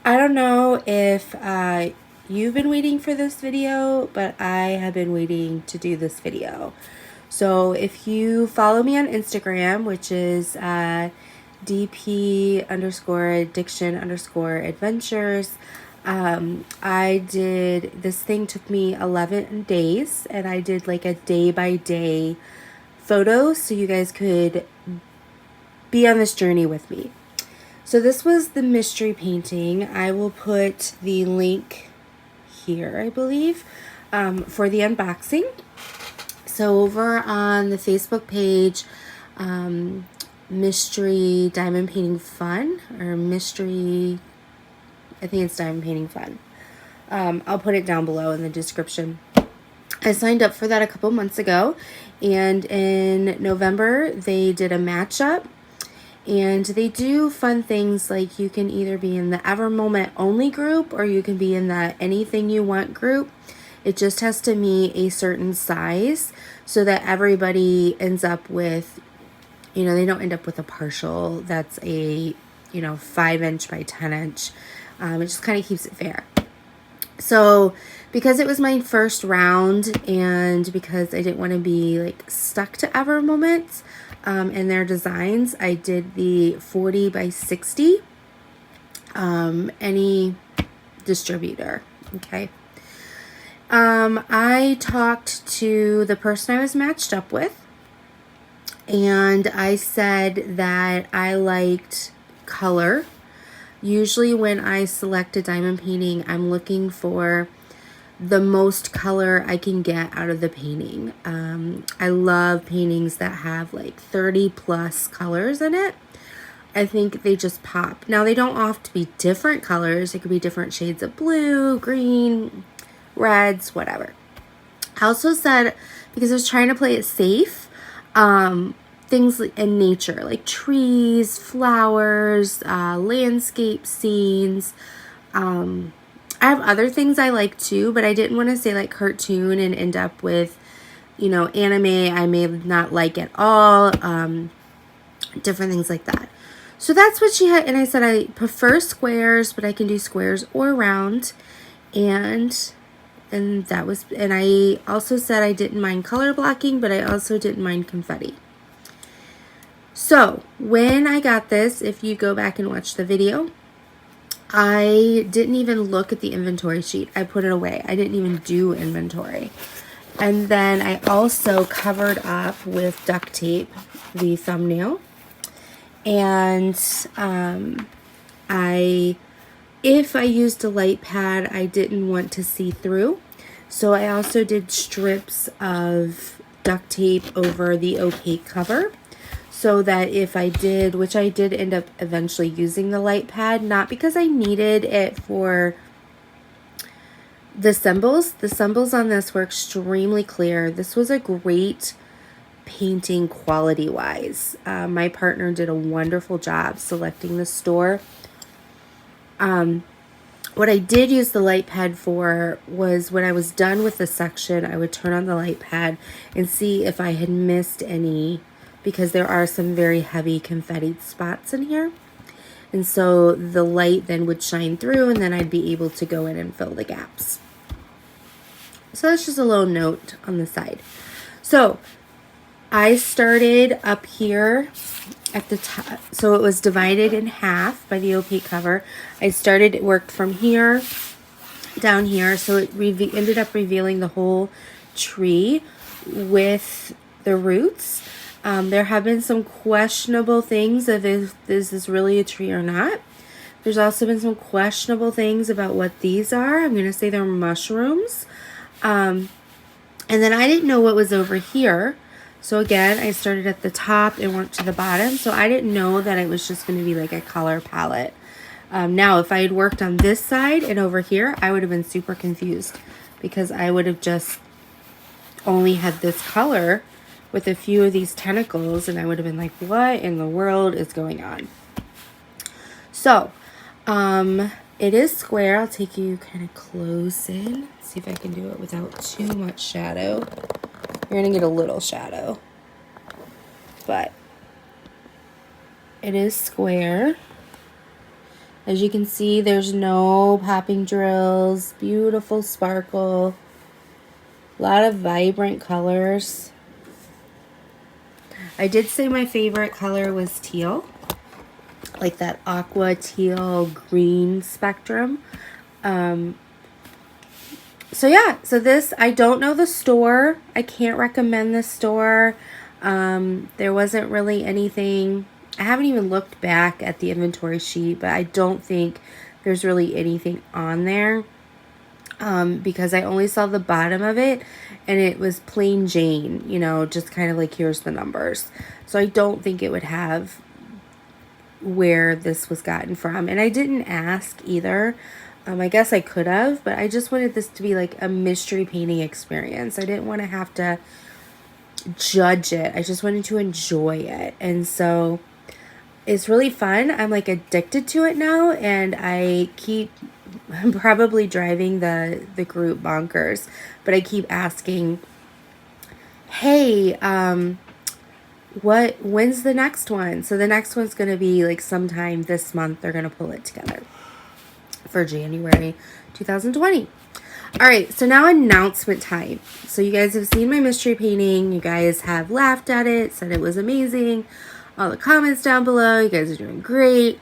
I don't know if you've been waiting for this video, but I have been waiting to do this video. So if you follow me on Instagram, which is DP_addiction_adventures, I did, this thing took me 11 days, and I did like a day-by-day photo so you guys could be on this journey with me. So this was the mystery painting. I will put the link here, I believe, for the unboxing. So over on the Facebook page, Mystery Diamond Painting Fun, or Mystery, I think it's Diamond Painting Fun. I'll put it down below in the description. I signed up for that a couple months ago, and in November they did a matchup. And they do fun things like you can either be in the Ever Moment Only group or you can be in the Anything You Want group. It just has to meet a certain size so that everybody ends up with, you know, they don't end up with a partial that's a, 5" by 10". It just kind of keeps it fair. So because it was my first round and because I didn't want to be like stuck to Ever Moments, and their designs, I did the 40 by 60, any distributor. Okay. I talked to the person I was matched up with, and I said that I liked color. Usually when I select a diamond painting, I'm looking for the most color I can get out of the painting. I love paintings that have like 30 plus colors in it. I think they just pop. Now they don't have to be different colors. It could be different shades of blue, green, reds, whatever. I also said, because I was trying to play it safe, things in nature like trees, flowers, landscape scenes. I have other things I like too, but I didn't want to say like cartoon and end up with, anime I may not like at all, different things like that. So that's what she had, and I said I prefer squares, but I can do squares or round, and that was, and I also said I didn't mind color blocking, but I also didn't mind confetti. So when I got this, if you go back and watch the video, I didn't even look at the inventory sheet. I put it away. I didn't even do inventory. And then I also covered up with duct tape the thumbnail. And if I used a light pad, I didn't want to see through. So I also did strips of duct tape over the opaque cover, so that if I did, which I did end up eventually using the light pad, not because I needed it for the symbols. The symbols on this were extremely clear. This was a great painting quality-wise. My partner did a wonderful job selecting the store. What I did use the light pad for was when I was done with the section, I would turn on the light pad and see if I had missed any, because there are some very heavy confetti spots in here. And so the light then would shine through, and then I'd be able to go in and fill the gaps. So that's just a little note on the side. So I started up here at the top. So it was divided in half by the opaque cover. I worked from here down here. So it ended up revealing the whole tree with the roots. There have been some questionable things of if this is really a tree or not. There's also been some questionable things about what these are. I'm going to say they're mushrooms. And then I didn't know what was over here. So again, I started at the top and worked to the bottom. So I didn't know that it was just going to be like a color palette. Now, if I had worked on this side and over here, I would have been super confused, because I would have just only had this color with a few of these tentacles, and I would have been like, what in the world is going on? So, it is square. I'll take you kind of close in. See if I can do it without too much shadow. You're going to get a little shadow, but it is square. As you can see, there's no popping drills. Beautiful sparkle. A lot of vibrant colors. I did say my favorite color was teal. Like that aqua teal green spectrum. So yeah, so this, I don't know the store. I can't recommend this store. There wasn't really anything. I haven't even looked back at the inventory sheet, but I don't think there's really anything on there. Because I only saw the bottom of it and it was plain Jane, you know, just kind of like, here's the numbers. So I don't think it would have where this was gotten from. And I didn't ask either. I guess I could have, but I just wanted this to be like a mystery painting experience. I didn't want to have to judge it. I just wanted to enjoy it. And so it's really fun. I'm like addicted to it now, and I'm probably driving the group bonkers, but I keep asking, hey, when's the next one? So the next one's going to be like sometime this month. They're going to pull it together for January 2020. All right, so now announcement time. So you guys have seen my mystery painting. You guys have laughed at it, said it was amazing. All the comments down below, you guys are doing great.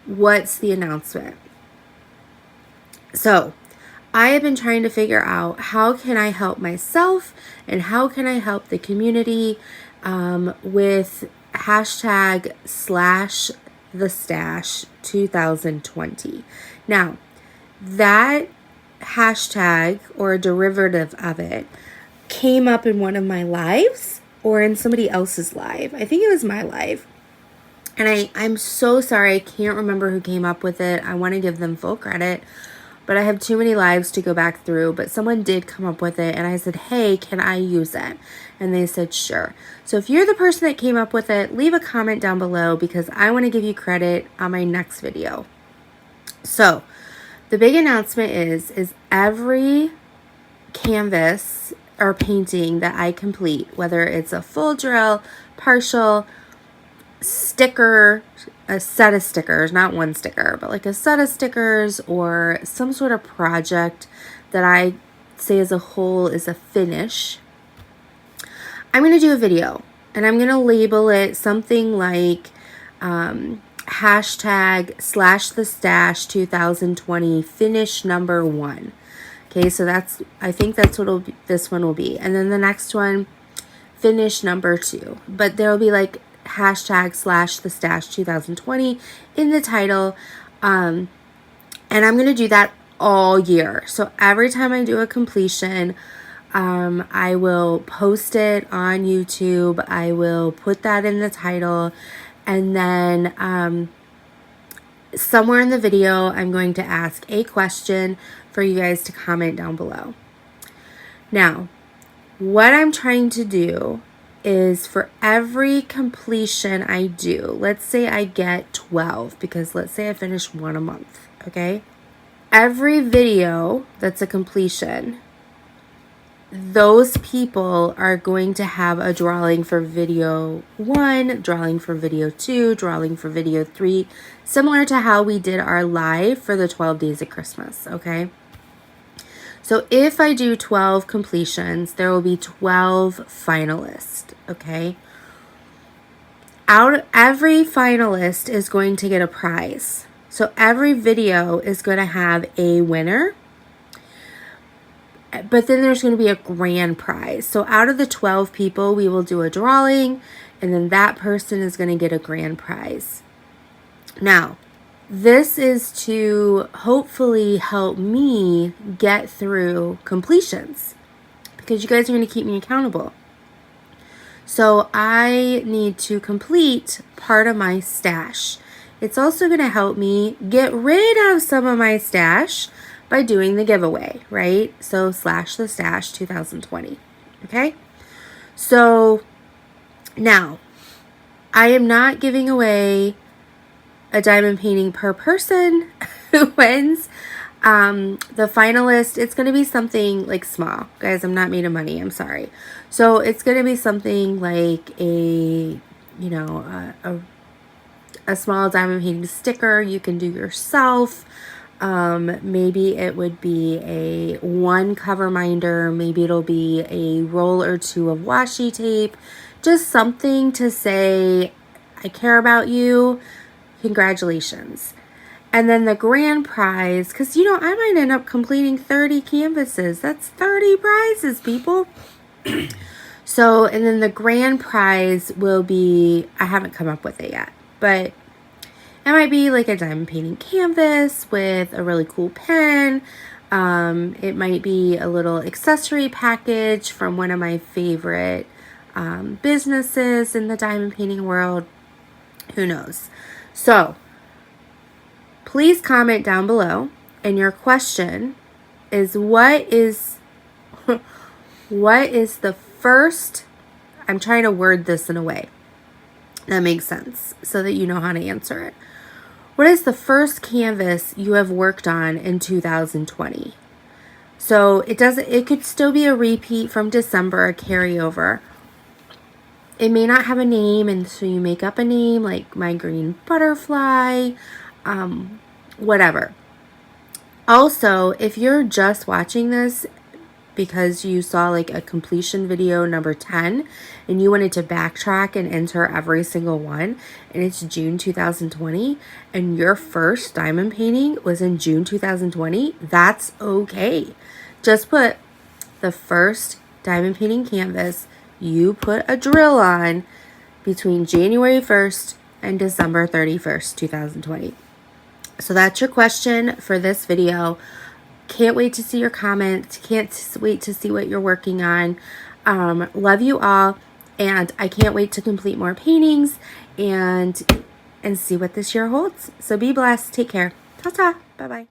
What's the announcement? So I have been trying to figure out how can I help myself and how can I help the community with hashtag #Slashthestash2020. Now, that hashtag or a derivative of it came up in one of my lives or in somebody else's live. I think it was my live. And I'm so sorry. I can't remember who came up with it. I want to give them full credit, but I have too many lives to go back through. But someone did come up with it, and I said, hey, can I use it? And they said, sure. So if you're the person that came up with it, leave a comment down below because I want to give you credit on my next video. So the big announcement is every canvas or painting that I complete, whether it's a full drill, partial, sticker, a set of stickers, not one sticker, but like a set of stickers or some sort of project that I say as a whole is a finish, I'm going to do a video and I'm going to label it something like hashtag #Slashthestash2020 finish number 1. Okay, so I think that's what this one will be. And then the next one, finish number 2. But there will be like hashtag #Slashthestash2020 in the title. And I'm going to do that all year. So every time I do a completion, I will post it on YouTube. I will put that in the title. And then somewhere in the video, I'm going to ask a question for you guys to comment down below. Now, what I'm trying to do is for every completion I do, let's say I get 12, because let's say I finish one a month, okay? Every video that's a completion, those people are going to have a drawing for video 1, drawing for video 2, drawing for video 3, similar to how we did our live for the 12 days of Christmas, okay? So if I do 12 completions, there will be 12 finalists, okay? Every finalist is going to get a prize. So every video is going to have a winner, but then there's going to be a grand prize. So out of the 12 people, we will do a drawing, and then that person is going to get a grand prize. Now, this is to hopefully help me get through completions because you guys are going to keep me accountable. So I need to complete part of my stash. It's also going to help me get rid of some of my stash by doing the giveaway, right? So /Slashthestash2020, okay? So now I am not giving away a diamond painting per person who wins. The finalist, it's going to be something like small. Guys, I'm not made of money. I'm sorry. So it's going to be something like a a small diamond painting sticker you can do yourself. Maybe it would be a one cover minder. Maybe it'll be a roll or two of washi tape. Just something to say, I care about you. Congratulations. And then the grand prize, because I might end up completing 30 canvases. That's 30 prizes, people. So, and then the grand prize will be, I haven't come up with it yet, but it might be like a diamond painting canvas with a really cool pen. It might be a little accessory package from one of my favorite businesses in the diamond painting world. Who knows? So, please comment down below. And your question is, what is the first, I'm trying to word this in a way that makes sense so that you know how to answer it. What is the first canvas you have worked on in 2020? So it could still be a repeat from December, a carryover. It may not have a name, and so you make up a name like My Green Butterfly, whatever. Also, if you're just watching this because you saw like a completion video number 10 and you wanted to backtrack and enter every single one, and it's June 2020 and your first diamond painting was in June 2020, that's okay. Just put the first diamond painting canvas you put a drill on between January 1st and December 31st, 2020. So that's your question for this video. Can't wait to see your comments. Can't wait to see what you're working on. Love you all, and I can't wait to complete more paintings and see what this year holds. So be blessed. Take care. Ta-ta. Bye-bye.